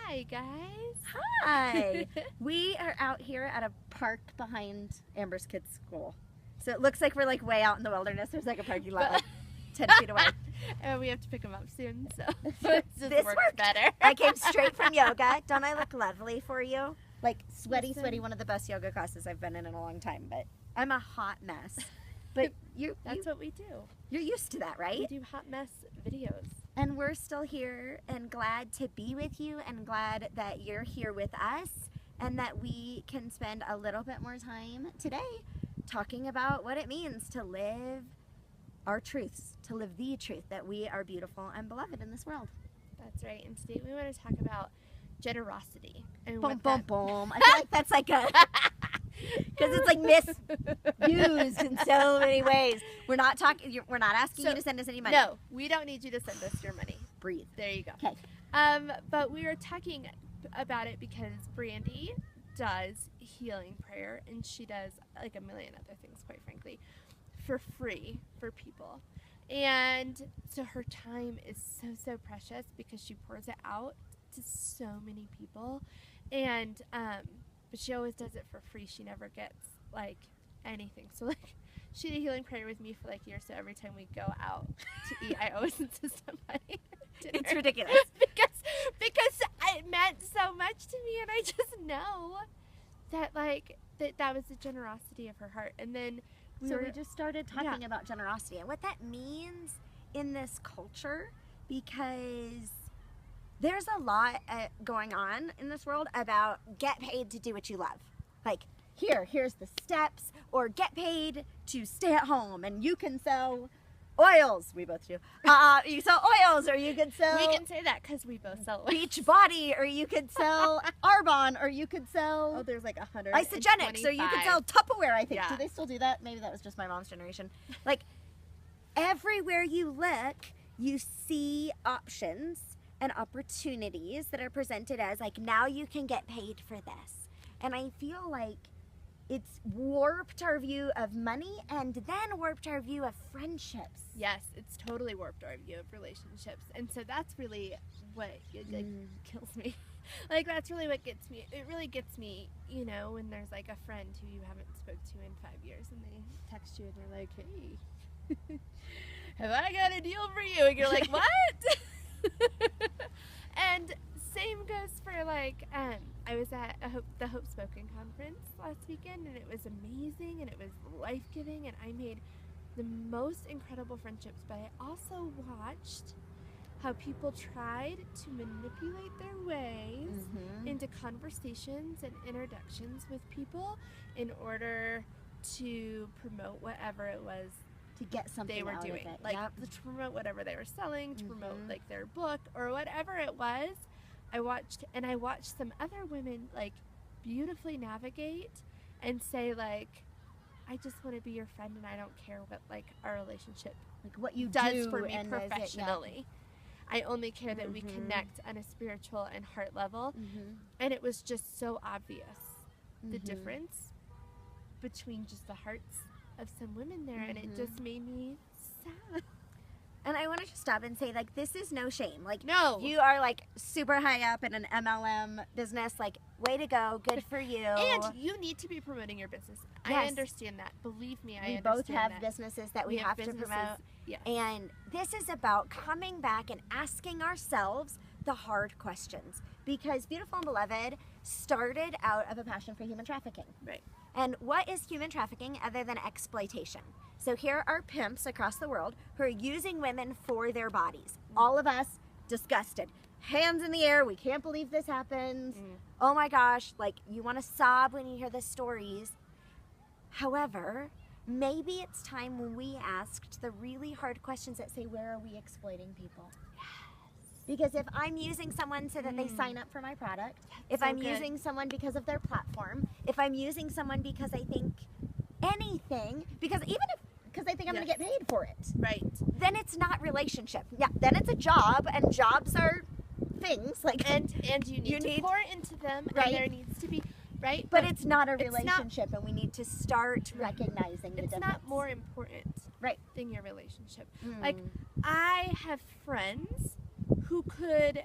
Hi, guys. Hi. We are out here at a park behind Amber's kids' school. So it looks like we're like way out in the wilderness. There's like a parking lot like 10 feet away. And we have to pick them up soon, so This works worked. better. I came straight from yoga. Don't I look lovely for you? Like sweaty, Listen. one of the best yoga classes I've been in a long time. But I'm a hot mess. But That's what we do. you're used to that, We right? do hot mess videos. And we're still here and glad to be with you and glad that you're here with us and that we can spend a little bit more time today talking about what it means to live our truths, to live the truth that we are beautiful and beloved in this world. That's right. And today we want to talk about generosity. And Boom, what boom, that- boom. I feel like that's like a, because it's like misused in so many ways. We're not asking you to send us any money. No, we don't need you to send us your money. Breathe. There you go. Okay. But we are talking about it because Brandy does healing prayer, and she does like a million other things, quite frankly, for free for people. And so her time is so precious because she pours it out to so many people. And but she always does it for free. She never gets like anything. So like she did healing prayer with me for like years. So every time we go out to eat, I always insist on buying dinner. It's ridiculous. because it meant so much to me, and I just know that like that was the generosity of her heart. And then We just started talking about generosity and what that means in this culture, because there's a lot going on in this world about get paid to do what you love. Like, here's the steps, or get paid to stay at home and you can sell oils. We both do. You sell oils, or you could sell we can say that because we both sell oil. Beach Body, or you could sell Arbonne, or you could sell Oh, there's like 100 Isogenics, or you could sell Tupperware, I think. Yeah. Do they still do that? Maybe that was just my mom's generation. Like, everywhere you look, you see options and opportunities that are presented as, like, now you can get paid for this. And I feel like it's warped our view of money and then warped our view of friendships. Yes, it's totally warped our view of relationships. And so that's really what kills me. Like, that's really what gets me. It really gets me, you know, when there's like a friend who you haven't spoke to in 5 years and they text you and they're like, hey, have I got a deal for you? And you're like, what? And same goes for like, I was at the Hope Spoken Conference last weekend, and it was amazing and it was life-giving, and I made the most incredible friendships, but I also watched how people tried to manipulate their ways into conversations and introductions with people in order to promote whatever it was To get something they were out doing, of it. like Yep. to promote whatever they were selling, to promote like their book or whatever it was. I watched some other women like beautifully navigate and say like, I just want to be your friend and I don't care what like our relationship Like what you does do for me and professionally. I only care that we connect on a spiritual and heart level. And it was just so obvious the difference between just the hearts of some women there, and it just made me sad. And I want to just stop and say, like, this is no shame. Like, No. you are, like, super high up in an MLM business. Like, way to go. Good for you. And you need to be promoting your business. I Yes. understand that. Believe me, I we understand both have that. businesses that we have to businesses, promote. Yeah. And this is about coming back and asking ourselves the hard questions. Because Beautiful and Beloved started out of a passion for human trafficking. Right. And what is human trafficking other than exploitation? So here are pimps across the world who are using women for their bodies. All of us disgusted. Hands in the air. We can't believe this happens. Oh my gosh. Like, you want to sob when you hear the stories. However, maybe it's time when we asked the really hard questions that say, where are we exploiting people? Because if I'm using someone so that they sign up for my product, if so I'm good. using someone because of their platform, if I'm using someone because I think anything, because I think I'm going to Yes. get paid for it, Right. then it's not relationship. Yeah, then it's a job, and jobs are things like, And you need to pour into them, Right. and there needs to be, right? but it's not a it's not- relationship, and we need to start recognizing the It's difference. not more important Right. than your relationship. Like, I have friends who could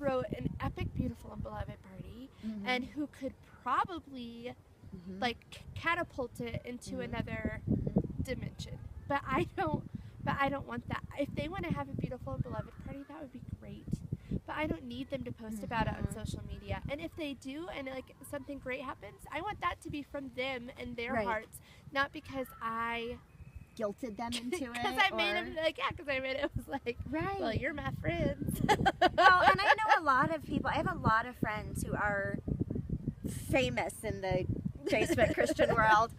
throw an epic, beautiful, and beloved party, and who could probably like catapult it into another dimension. But I don't want that. If they want to have a beautiful and beloved party, that would be great. But I don't need them to post about it on social media. And if they do, and like something great happens, I want that to be from them and their hearts, not because I guilted them into it. Because I made them because I made it was like, well, you're my friends. Well, and I know a lot of people. I have a lot of friends who are famous in the Facebook Christian world,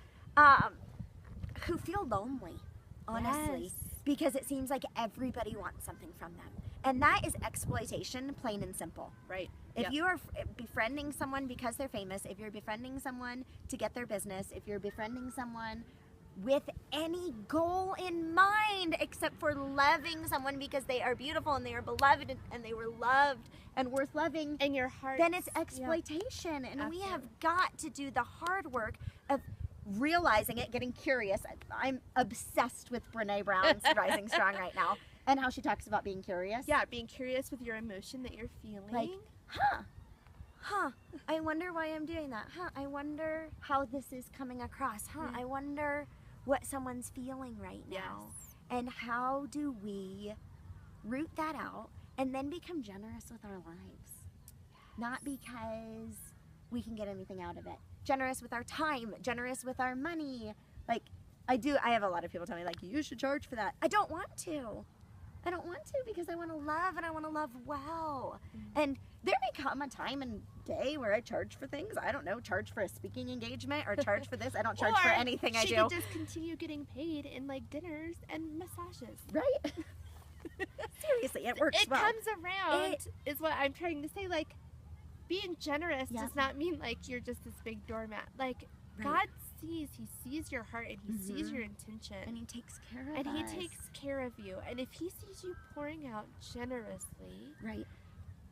who feel lonely, honestly, because it seems like everybody wants something from them. And that is exploitation, plain and simple. Right. If you are befriending someone because they're famous, if you're befriending someone to get their business, if you're befriending someone with any goal in mind except for loving someone because they are beautiful and they are beloved and they were loved and worth loving, in your heart, then it's exploitation. And we have got to do the hard work of realizing it, getting curious. I'm obsessed with Brene Brown's Rising Strong right now, and how she talks about being curious. Yeah, being curious with your emotion that you're feeling. Like, I wonder why I'm doing that. I wonder how this is coming across. I wonder what someone's feeling right now. And how do we root that out and then become generous with our lives? Not because we can get anything out of it. Generous with our time, generous with our money. Like, I have a lot of people tell me, like, you should charge for that. I don't want to. I don't want to, because I want to love, and I want to love well. And there may come a time and day where I charge for things. I don't know, charge for a speaking engagement or charge for this. I don't charge for anything I do. She could just continue getting paid in like dinners and massages. Right? Seriously, it works well. It comes around, is what I'm trying to say. Like, being generous does not mean like you're just this big doormat. Like, God sees, He sees your heart, and He sees your intention. And He takes care of us. And He takes care of you. And if He sees you pouring out generously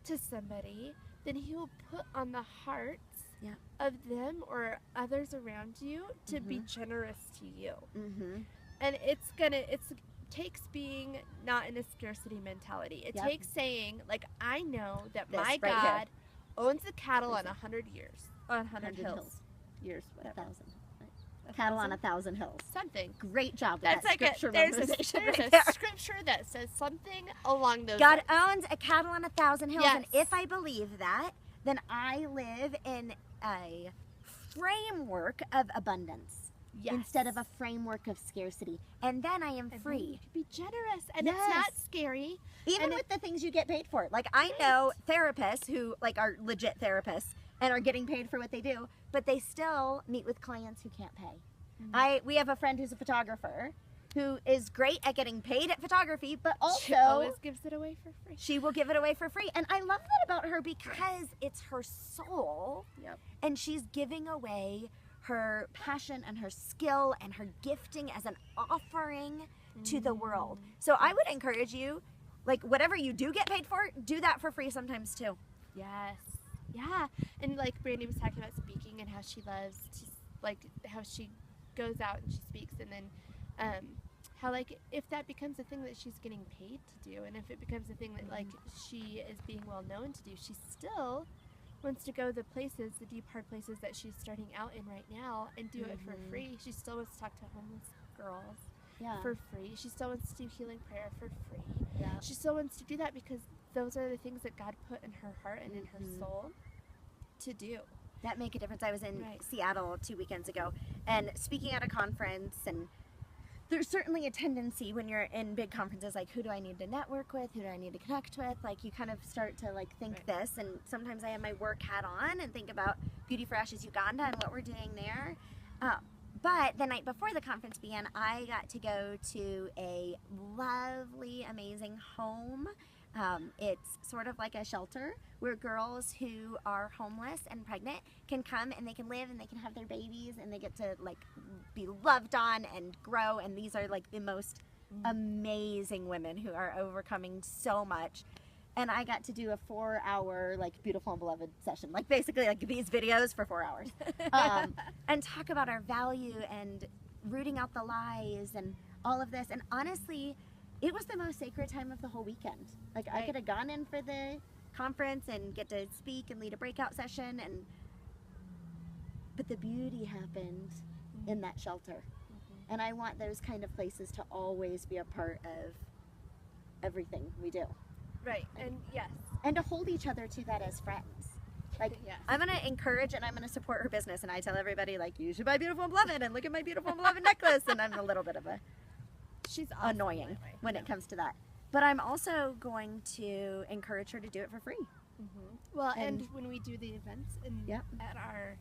to somebody, then He will put on the hearts of them or others around you to be generous to you. And it takes being not in a scarcity mentality. It takes saying, like, I know that my God owns the cattle on 100 hills. Years, whatever. 1,000. Cattle on 1,000 hills. Something. Great job. That's like there's a scripture that says something along those God lines. owns a cattle on 1,000 hills, and if I believe that, then I live in a framework of abundance instead of a framework of scarcity, and then I am free. You can be generous, and it's not scary. Even with the things you get paid for. Like, I know therapists who like are legit therapists and are getting paid for what they do, but they still meet with clients who can't pay. We have a friend who's a photographer who is great at getting paid at photography, but also she always gives it away for free. She will give it away for free. And I love that about her, because it's her soul. And she's giving away her passion and her skill and her gifting as an offering to the world. So I would encourage you, like, whatever you do get paid for, do that for free sometimes too. Yes. Yeah. And like Brandy was talking about speaking and how she loves to, like, how she goes out and she speaks, and then how, like, if that becomes a thing that she's getting paid to do, and if it becomes a thing that like she is being well known to do, she still wants to go the places, the deep hard places that she's starting out in right now, and do it for free. She still wants to talk to homeless girls for free. She still wants to do healing prayer for free. She still wants to do that because those are the things that God put in her heart and in her soul to do. That make a difference. I was in Seattle 2 weekends ago and speaking at a conference, and there's certainly a tendency when you're in big conferences, like, who do I need to network with? Who do I need to connect with? Like, you kind of start to like think this, and sometimes I have my work hat on and think about Beauty for Ashes Uganda and what we're doing there. But the night before the conference began, I got to go to a lovely, amazing home. It's sort of like a shelter where girls who are homeless and pregnant can come and they can live and they can have their babies and they get to like be loved on and grow. And these are like the most amazing women who are overcoming so much. And I got to do a 4-hour like beautiful and beloved session, like basically like these videos for 4 hours, and talk about our value and rooting out the lies and all of this. And honestly, it was the most sacred time of the whole weekend. Like, I could have gone in for the conference and get to speak and lead a breakout session, but the beauty happened in that shelter. And I want those kind of places to always be a part of everything we do. Right. And yes. And to hold each other to that as friends. Like, Yes. I'm going to encourage and I'm going to support her business. And I tell everybody, like, you should buy Beautiful and Beloved and look at my Beautiful and Beloved necklace. And I'm a little bit of a She's awesome annoying that way. when it comes to that. But I'm also going to encourage her to do it for free. Well, and And- when we do the events Yep. at our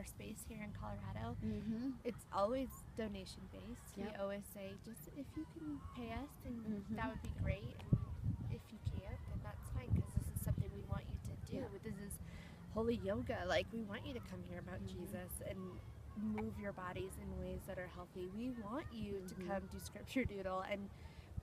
space here in Colorado, Mm-hmm. it's always donation based. Yep. We always say, just if you can pay us, and Mhm. that would be great. And if you can't, then that's fine, because this is something we want you to do. Yeah. This is holy yoga. Like, we want you to come hear about Mhm. Jesus and move your bodies in ways that are healthy. We want you to Mhm. come do scripture doodle and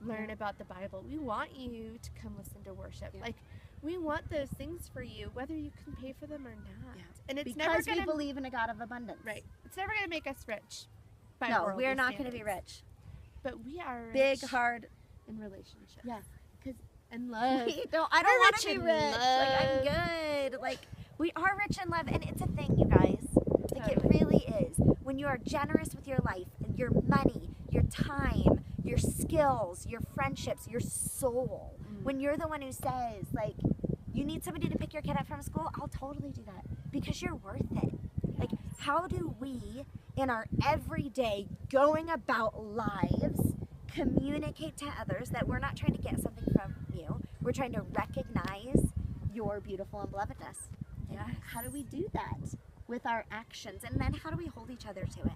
learn Yeah. about the Bible. We want you to come listen to worship. Yeah. Like, we want those things for you, whether you can pay for them or not. Yeah. And it's never Because we gonna believe in a God of abundance. right. It's never gonna make us rich. By No, worldly we're not going to be standards. rich. But we are rich Big, hard. in relationships. Yeah. 'Cause and love. I don't We're want rich to be in rich. Like, I'm good. Like, we are rich in love. And it's a thing, you guys. Like, it really is. When you are generous with your life, your money, your time, your skills, your friendships, your soul. Mm. When you're the one who says, like, you need somebody to pick your kid up from school, I'll totally do that because you're worth it. Like, how do we, in our everyday going about lives, communicate to others that we're not trying to get something from you? We're trying to recognize your beautiful and belovedness. And Yes. how do we do that with our actions? And then how do we hold each other to it?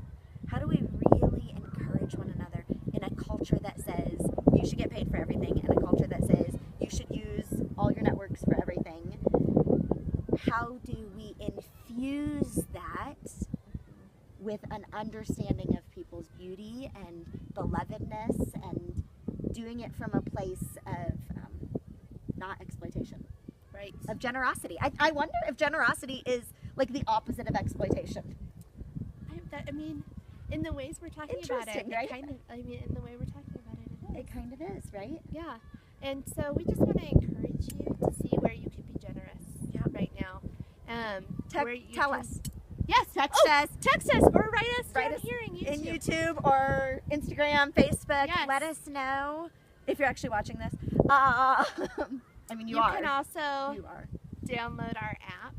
How do we really encourage one another in a culture that says you should get paid for everything, and a culture that says you should use all your networks for everything? How do we infuse that with an understanding of people's beauty and belovedness, and doing it from a place of not exploitation, Right. of generosity? I wonder if generosity is like the opposite of exploitation. I mean, in the ways we're talking about it, Interesting, right? in the way we're talking about it, It kind of is, right? Yeah. And so we just want to encourage you to see where you can be generous right now. Where you Tell can- us. Yes. Text us. Text us or write us Write down us here in YouTube. in YouTube or Instagram, Facebook. Yes. Let us know if you're actually watching this. I mean, you You are. can also You are. download our app.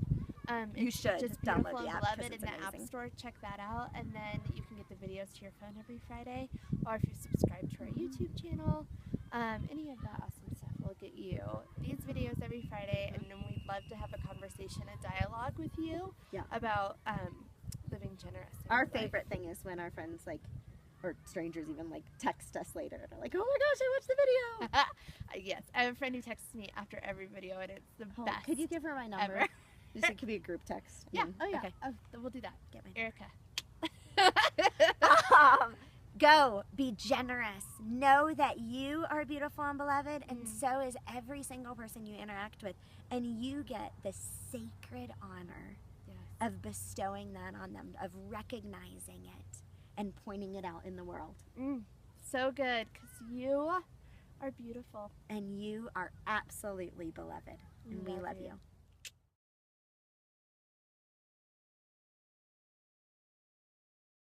You It's should just download Beautiful the and app 'cause Beloved it's in the amazing. App Store. Check that out, and then you can get the videos to your phone every Friday. Or if you subscribe to our YouTube channel, any of that awesome stuff will get you these videos every Friday. And then we'd love to have a conversation, a dialogue with you Yeah. about living generous. in Our your life. favorite thing is when our friends, like, or strangers even, like, text us later. They're like, oh my gosh, I watched the video. Yes, I have a friend who texts me after every video, and it's the Oh, best. could you give her my number? ever. Just, it could be a group text. I Yeah. mean, Oh yeah. Okay. We'll do that. Get my Erica. Go be generous. Know that you are beautiful and beloved, and Mhm. so is every single person you interact with. And you get the sacred honor Yes. of bestowing that on them, of recognizing it and pointing it out in the world. So good, because you are beautiful. And you are absolutely beloved. And we love you.